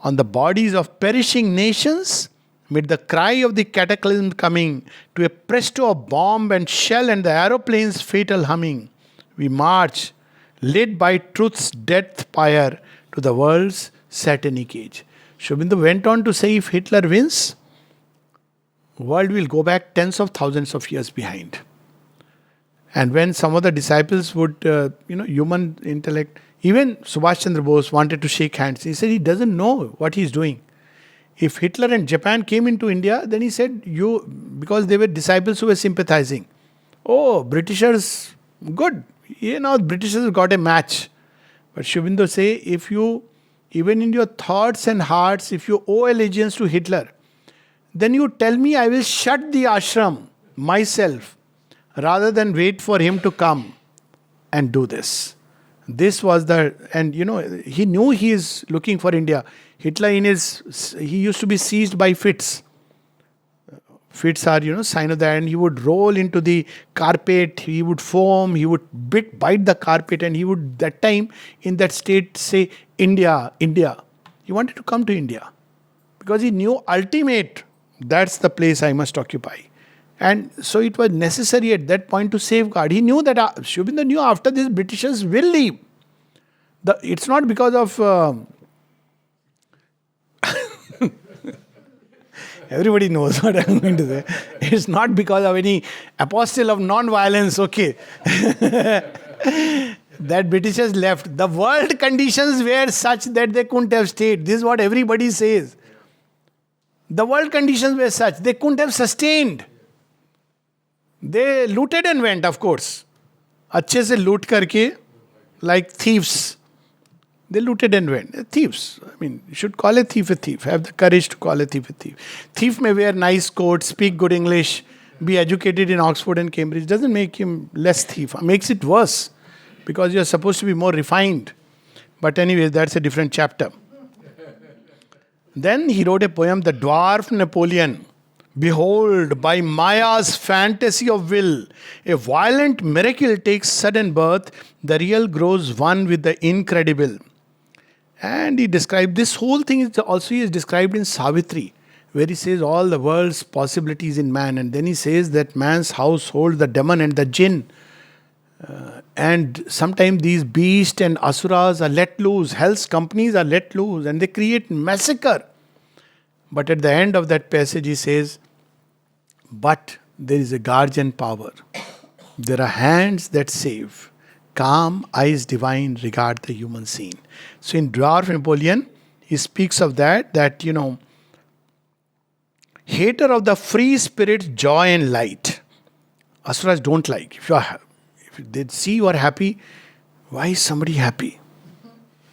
On the bodies of perishing nations, mid the cry of the cataclysm coming, to a presto of bomb and shell and the aeroplane's fatal humming, we march, led by truth's death pyre, to the world's satanic age. Sri Aurobindo went on to say, if Hitler wins, world will go back tens of thousands of years behind. And when some of the disciples would, human intellect, even Subhash Chandra Bose wanted to shake hands. He said he doesn't know what he's doing. If Hitler and Japan came into India, then he said, because they were disciples who were sympathizing. Oh, Britishers, good. Britishers got a match. But Sri Aurobindo say, if you, even in your thoughts and hearts, if you owe allegiance to Hitler, then you tell me I will shut the ashram myself, rather than wait for him to come and do this. This was he knew he is looking for India. Hitler he used to be seized by fits. Fits are, sign of that. And he would roll into the carpet, he would foam, he would bite the carpet, and he would, that time, in that state, say, India, India. He wanted to come to India. Because he knew ultimate, that's the place I must occupy. And so it was necessary at that point to safeguard. He knew that Sri Aurobindo knew after this Britishers will leave. It's not because of everybody knows what I'm going to say. It's not because of any apostle of non-violence, okay. That Britishers left. The world conditions were such that they couldn't have stayed. This is what everybody says. The world conditions were such, they couldn't have sustained. They looted and went, of course. अच्छे से loot करके, like thieves. They looted and went. Thieves. I mean, you should call a thief a thief. Have the courage to call a thief a thief. Thief may wear nice coats, speak good English, be educated in Oxford and Cambridge. Doesn't make him less thief. Makes it worse. Because you're supposed to be more refined. But anyway, that's a different chapter. Then he wrote a poem, The Dwarf Napoleon, Behold, by Maya's fantasy of will, a violent miracle takes sudden birth. The real grows one with the incredible. And he described this whole thing is also he is described in Savitri, where he says all the world's possibilities in man, and then he says that man's household, the demon and the jinn, and sometimes these beasts and asuras are let loose, hell's companies are let loose, and they create massacre. But at the end of that passage, he says, but there is a guardian power. There are hands that save. Calm eyes divine regard the human scene. So in Dwarf Napoleon, he speaks of that, hater of the free spirit, joy and light. Asuras don't like. If they see you are happy, why is somebody happy?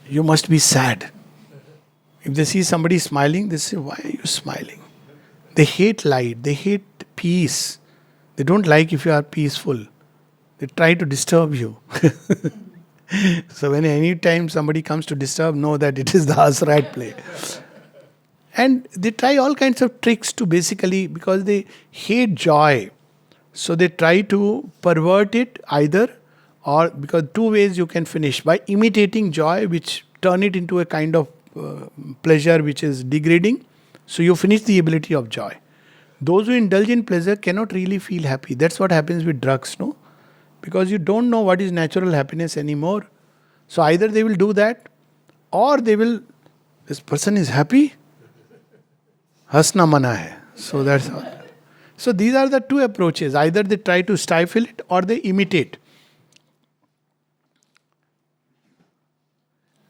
You must be sad. If they see somebody smiling, they say, why are you smiling? They hate light. They hate peace. They don't like if you are peaceful. They try to disturb you. So when any time somebody comes to disturb, know that it is the Asura at play. And they try all kinds of tricks to basically, because they hate joy. So they try to pervert it either, or because two ways you can finish. By imitating joy, which turn it into a kind of pleasure which is degrading. So you finish the ability of joy. Those who indulge in pleasure cannot really feel happy. That's what happens with drugs, no? Because you don't know what is natural happiness anymore. So either they will do that, or they will, this person is happy, hasna mana hai. So that's all. So these are the two approaches. Either they try to stifle it or they imitate.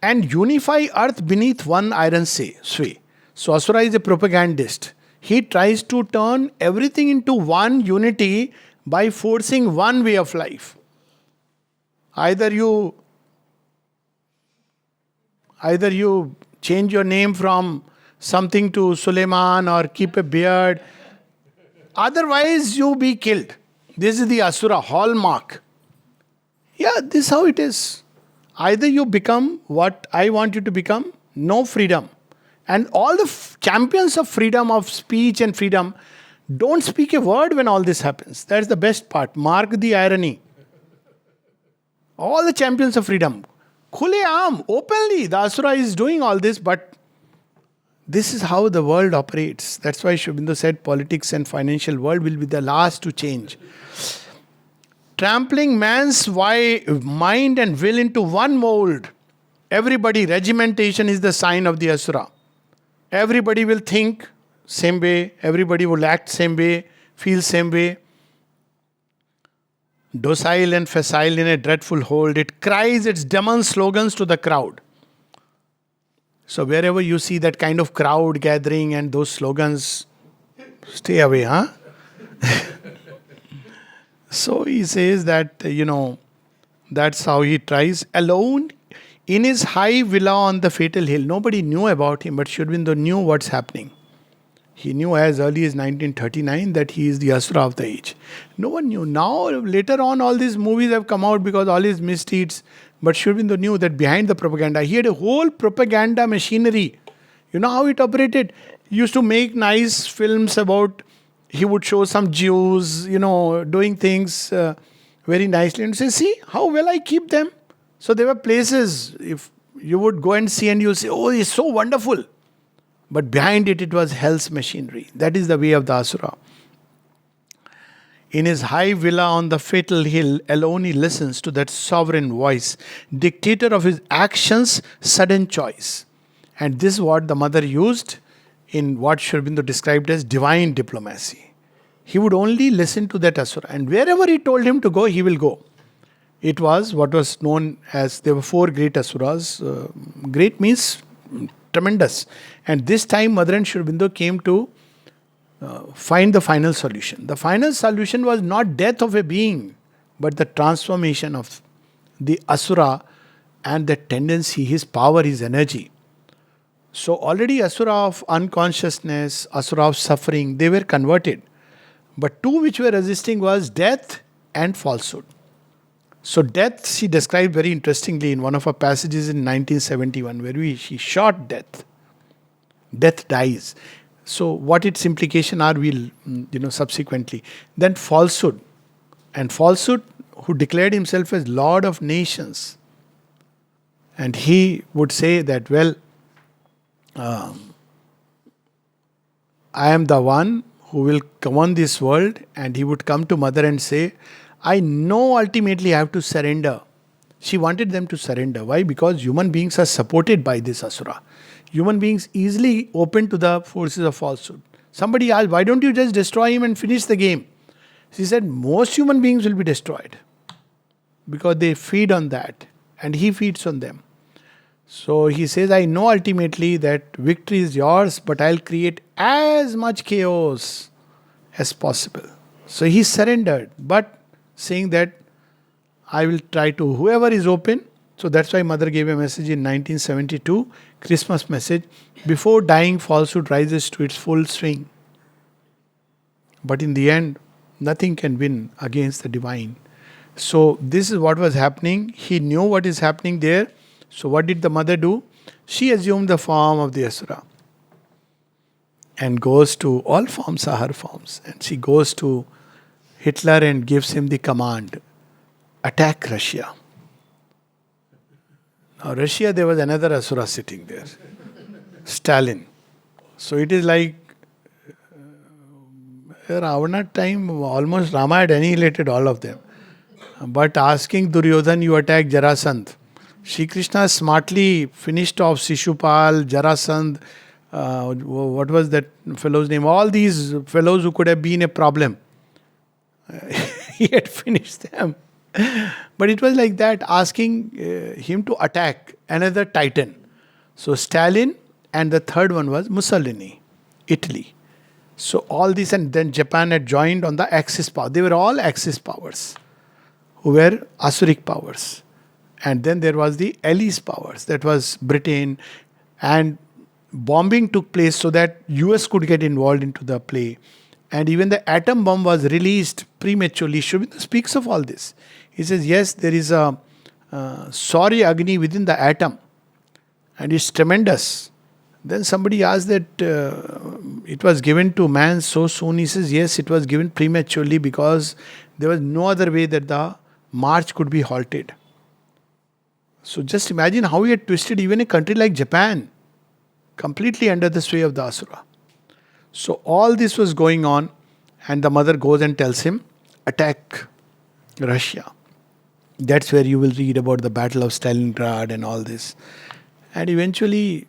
And unify earth beneath one iron sway. So Asura is a propagandist. He tries to turn everything into one unity by forcing one way of life. Either you change your name from something to Suleiman or keep a beard. Otherwise, you be killed. This is the Asura hallmark. Yeah, this is how it is. Either you become what I want you to become, no freedom. And all the champions of freedom of speech and freedom don't speak a word when all this happens. That's the best part. Mark the irony. All the champions of freedom, khule aam, openly, the Asura is doing all this, but this is how the world operates. That's why Sri Aurobindo said politics and financial world will be the last to change. Trampling man's mind and will into one mold. Everybody, regimentation is the sign of the Asura. Everybody will think same way, everybody will act same way, feel same way. Docile and facile in a dreadful hold, it cries its demon slogans to the crowd. So wherever you see that kind of crowd gathering and those slogans, stay away, huh? So he says that, that's how he tries. Alone in his high villa on the fatal hill. Nobody knew about him, but Sri Aurobindo knew what's happening. He knew as early as 1939 that he is the Asura of the age. No one knew. Now, later on, all these movies have come out because all his misdeeds. But Sri Aurobindo knew that behind the propaganda, he had a whole propaganda machinery. You know how it operated? He used to make nice films about, he would show some Jews, doing things very nicely and say, see how well I keep them. So there were places, if you would go and see and you'll say, oh, it's so wonderful. But behind it, it was hell's machinery. That is the way of the Asura. In his high villa on the fatal hill, alone he listens to that sovereign voice, dictator of his actions, sudden choice. And this is what the mother used in what Sri Aurobindo described as divine diplomacy. He would only listen to that Asura. And wherever he told him to go, he will go. It was what was known as, there were 4 great Asuras. Great means tremendous. And this time, Mother and Sri Aurobindo came to find the final solution. The final solution was not death of a being, but the transformation of the Asura and the tendency, his power, his energy. So already Asura of unconsciousness, Asura of suffering, they were converted. But two which were resisting was death and falsehood. So death she described very interestingly in one of her passages in 1971 where she shot death. Death dies. So what its implication are, we'll subsequently. Then falsehood, and falsehood, who declared himself as Lord of Nations, and he would say that, well, I am the one who will govern this world, and he would come to mother and say, I know ultimately I have to surrender. She wanted them to surrender. Why? Because human beings are supported by this asura. Human beings easily open to the forces of falsehood. Somebody asked, why don't you just destroy him and finish the game? She said, most human beings will be destroyed because they feed on that, and he feeds on them. So he says, I know ultimately that victory is yours, but I'll create as much chaos as possible. So he surrendered, but saying that I will try to, whoever is open. So that's why mother gave a message in 1972, Christmas message, before dying, falsehood rises to its full swing. But in the end, nothing can win against the divine. So this is what was happening. He knew what is happening there. So what did the mother do? She assumed the form of the asura and goes to, all forms are her forms, and she goes to Hitler and gives him the command, attack Russia. Now Russia, there was another asura sitting there, Stalin. So it is like Ravana time, almost Rama had annihilated all of them. But asking Duryodhan, you attack Jarasandh. Shri Krishna smartly finished off Shishupal, Jarasandh, what was that fellow's name? All these fellows who could have been a problem. He had finished them. But it was like that, asking him to attack another titan. So Stalin, and the third one was Mussolini, Italy. So all this, and then Japan had joined on the Axis power. They were all Axis powers, who were Asuric powers. And then there was the Allies powers, that was Britain, and bombing took place so that US could get involved into the play. And even the atom bomb was released prematurely. Sri Aurobindo speaks of all this. He says, yes, there is a Saurya Agni within the atom, and it's tremendous. Then somebody asked that it was given to man so soon. He says, yes, it was given prematurely because there was no other way that the march could be halted. So just imagine how he had twisted even a country like Japan, completely under the sway of the asura. So all this was going on, and the mother goes and tells him, attack Russia. That's where you will read about the Battle of Stalingrad and all this. And eventually,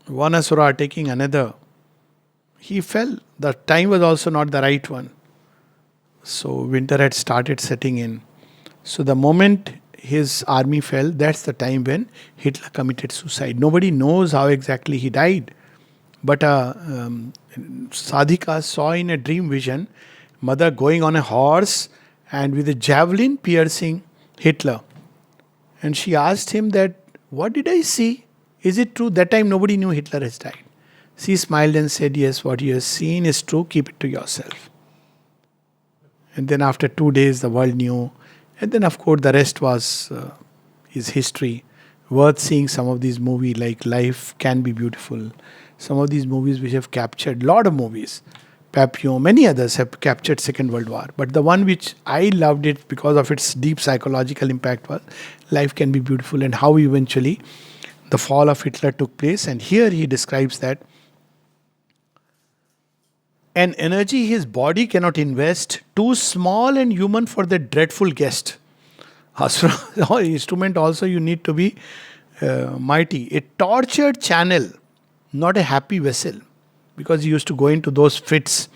one asura attacking another, he fell. The time was also not the right one. So winter had started setting in. So the moment his army fell, that's the time when Hitler committed suicide. Nobody knows how exactly he died. But Sadhika saw in a dream vision mother going on a horse and with a javelin piercing Hitler. And she asked him that, what did I see? Is it true? That time nobody knew Hitler has died. She smiled and said, yes, what you have seen is true, keep it to yourself. And then after 2 days the world knew. And then of course the rest was his history. Worth seeing some of these movies like Life Can Be Beautiful. Some of these movies which have captured, lot of movies. Papillon, many others have captured Second World War. But the one which I loved it because of its deep psychological impact was Life Can Be Beautiful, and how eventually the fall of Hitler took place. And here he describes that an energy his body cannot invest, too small and human for the dreadful guest. Asura instrument also you need to be mighty. A tortured channel, not a happy vessel, because he used to go into those fits,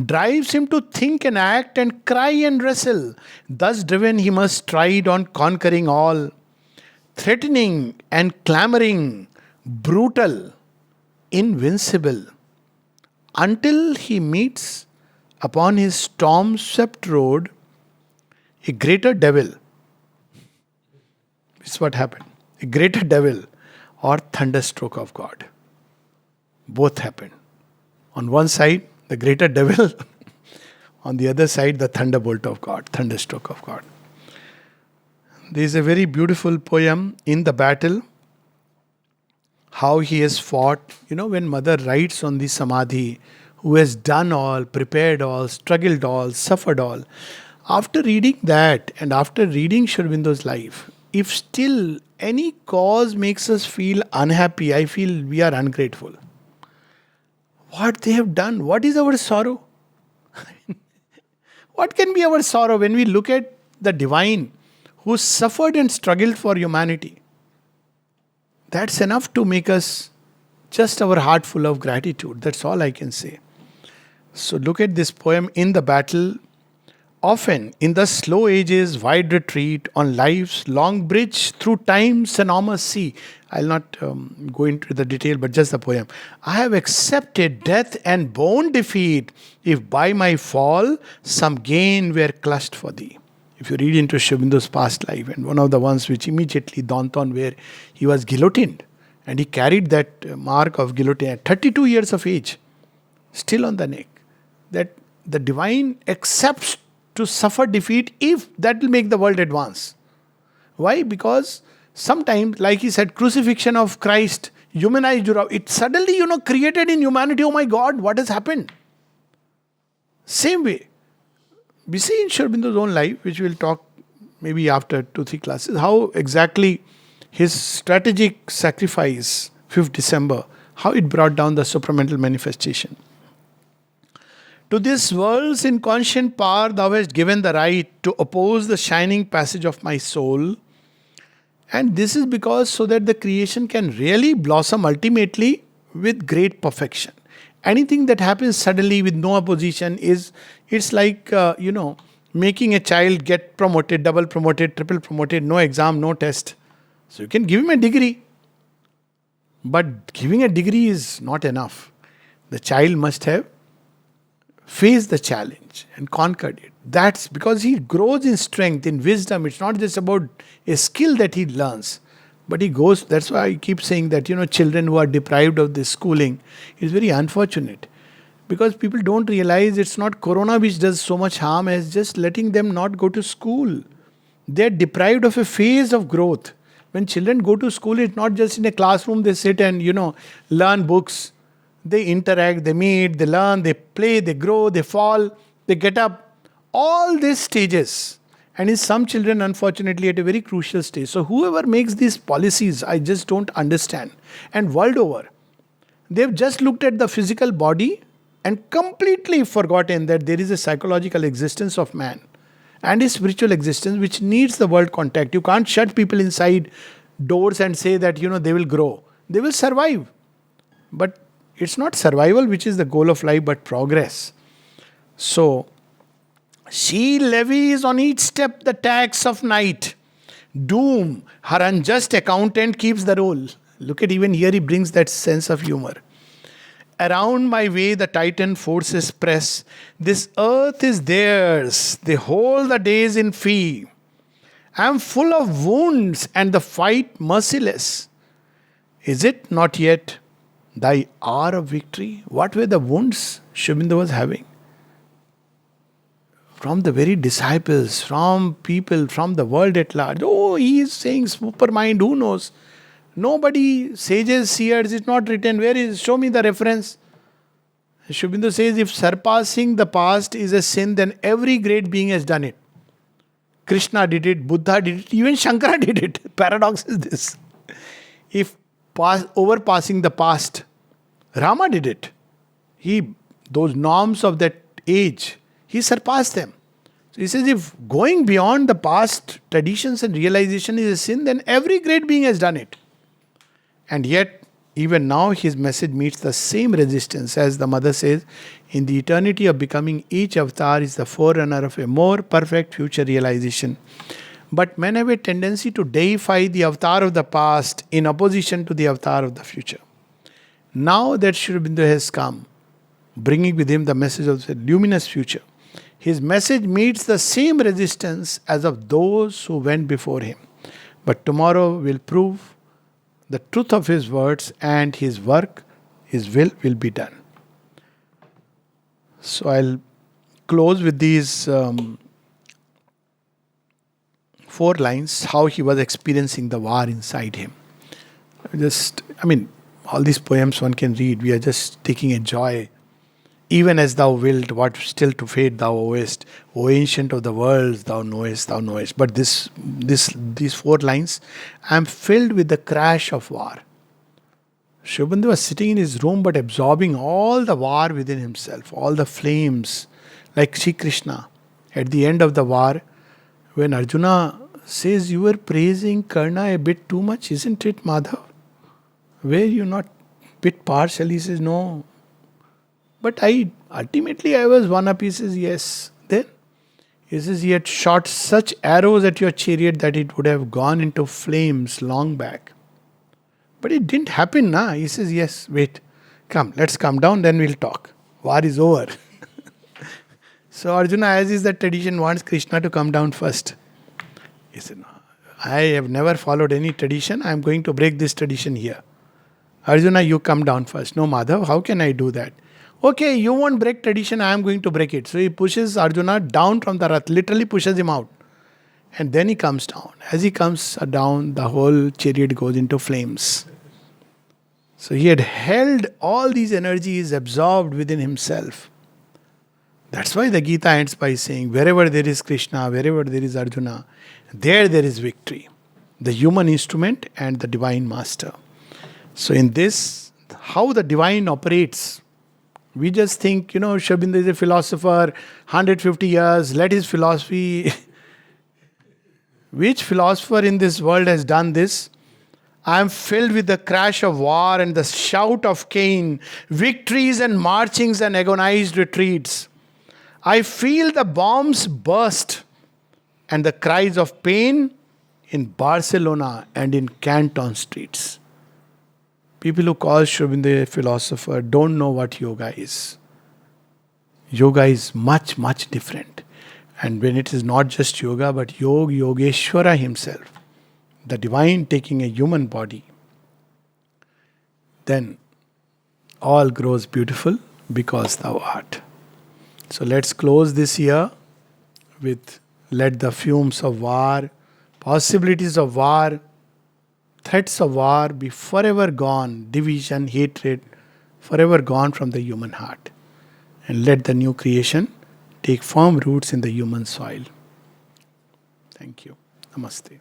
drives him to think and act and cry and wrestle. Thus driven he must stride on conquering all, threatening and clamoring, brutal, invincible, until he meets upon his storm-swept road a greater devil. This is what happened. A greater devil or thunderstroke of God. Both happened. On one side, the greater devil. On the other side, the thunderbolt of God, thunderstroke of God. There is a very beautiful poem, In the Battle. how he has fought. When mother writes on the Samadhi, who has done all, prepared all, struggled all, suffered all. After reading that and after reading Sri Aurobindo's life, if still any cause makes us feel unhappy, I feel we are ungrateful. What they have done, what is our sorrow? What can be our sorrow when we look at the divine who suffered and struggled for humanity? That's enough to make us just our heart full of gratitude. That's all I can say. So look at this poem. In the battle, often in the slow ages, wide retreat on life's long bridge through time's enormous sea. I'll not go into the detail, but just the poem. I have accepted death and borne defeat, if by my fall some gain were clutched for thee. If you read into Sri Aurobindo's past life, and one of the ones which immediately dawned on, where he was guillotined, and he carried that mark of guillotine at 32 years of age, still on the neck, that the divine accepts to suffer defeat if that will make the world advance. Why? Because sometimes, like he said, crucifixion of Christ, humanized, it suddenly, created in humanity, oh my God, what has happened? Same way, we see in Sri Aurobindo's own life, which we'll talk maybe after 2-3 classes, how exactly his strategic sacrifice, 5th December, how it brought down the supramental manifestation. To this world's inconscient power thou hast given the right to oppose the shining passage of my soul. And this is because so that the creation can really blossom ultimately with great perfection. Anything that happens suddenly with no opposition it's like, making a child get promoted, double promoted, triple promoted, no exam, no test. So you can give him a degree. But giving a degree is not enough. The child must have faced the challenge and conquered it. That's because he grows in strength, in wisdom. It's not just about a skill that he learns, but he goes. That's why I keep saying that, children who are deprived of this schooling is very unfortunate. Because people don't realize it's not corona which does so much harm as just letting them not go to school. They're deprived of a phase of growth. When children go to school, it's not just in a classroom they sit and, learn books. They interact, they meet, they learn, they play, they grow, they fall, they get up. All these stages. And in some children, unfortunately, at a very crucial stage. So whoever makes these policies, I just don't understand. And world over, they've just looked at the physical body and completely forgotten that there is a psychological existence of man and a spiritual existence which needs the world contact. You can't shut people inside doors and say that, they will grow. They will survive. But it's not survival which is the goal of life, but progress. So, she levies on each step the tax of night. Doom, her unjust accountant keeps the roll. Look at, even here he brings that sense of humor. Around my way the Titan forces press. This earth is theirs. They hold the days in fee. I am full of wounds and the fight merciless. Is it not yet thy hour of victory? What were the wounds Sri Aurobindo was having? From the very disciples, from people, from the world at large. Oh, he is saying supermind, who knows? Nobody, sages, seers, it's not written. Where is? Show me the reference. Sri Aurobindo says, if surpassing the past is a sin, then every great being has done it. Krishna did it, Buddha did it, even Shankara did it. Paradox is this. If overpassing the past, Rama did it. Those norms of that age, he surpassed them. So he says, if going beyond the past traditions and realization is a sin, then every great being has done it. And yet, even now, his message meets the same resistance. As the mother says, in the eternity of becoming, each avatar is the forerunner of a more perfect future realization. But men have a tendency to deify the avatar of the past in opposition to the avatar of the future. Now that Sri Aurobindo has come, bringing with him the message of the luminous future, his message meets the same resistance as of those who went before him. But tomorrow will prove the truth of his words, and his work, his will be done. So I'll close with these 4 lines, how he was experiencing the war inside him. All these poems one can read. We are just taking a joy. Even as thou wilt, what still to fate thou owest. O ancient of the worlds, thou knowest, thou knowest. But these 4 lines, I am filled with the crash of war. Sri Aurobindo was sitting in his room but absorbing all the war within himself, all the flames, like Sri Krishna. At the end of the war, when Arjuna says, you were praising Karna a bit too much, isn't it, Madhav? Were you not bit partial? He says, no. But ultimately I was one up. He says, yes. Then he says, he had shot such arrows at your chariot that it would have gone into flames long back. But it didn't happen, na? He says, yes, wait. Come, let's come down, then we'll talk. War is over. So Arjuna, as is the tradition, wants Krishna to come down first. He said, no, I have never followed any tradition. I am going to break this tradition here. Arjuna, you come down first. No, Madhav, how can I do that? Okay, you won't break tradition, I am going to break it. So he pushes Arjuna down from the rath, literally pushes him out. And then he comes down. As he comes down, the whole chariot goes into flames. So he had held all these energies absorbed within himself. That's why the Gita ends by saying, wherever there is Krishna, wherever there is Arjuna, there is victory. The human instrument and the divine master. So in this, how the divine operates, we just think, Sri Aurobindo is a philosopher, 150 years, let his philosophy... Which philosopher in this world has done this? I am filled with the crash of war and the shout of Cain, victories and marchings and agonized retreats. I feel the bombs burst and the cries of pain in Barcelona and in Canton streets. People who call Sri Aurobindo a philosopher don't know what yoga is. Yoga is much, much different. And when it is not just yoga, but Yogeshwara himself, the divine taking a human body, then all grows beautiful because thou art. So let's close this year with let the fumes of war, possibilities of war, threats of war be forever gone, division, hatred, forever gone from the human heart. And let the new creation take firm roots in the human soil. Thank you. Namaste.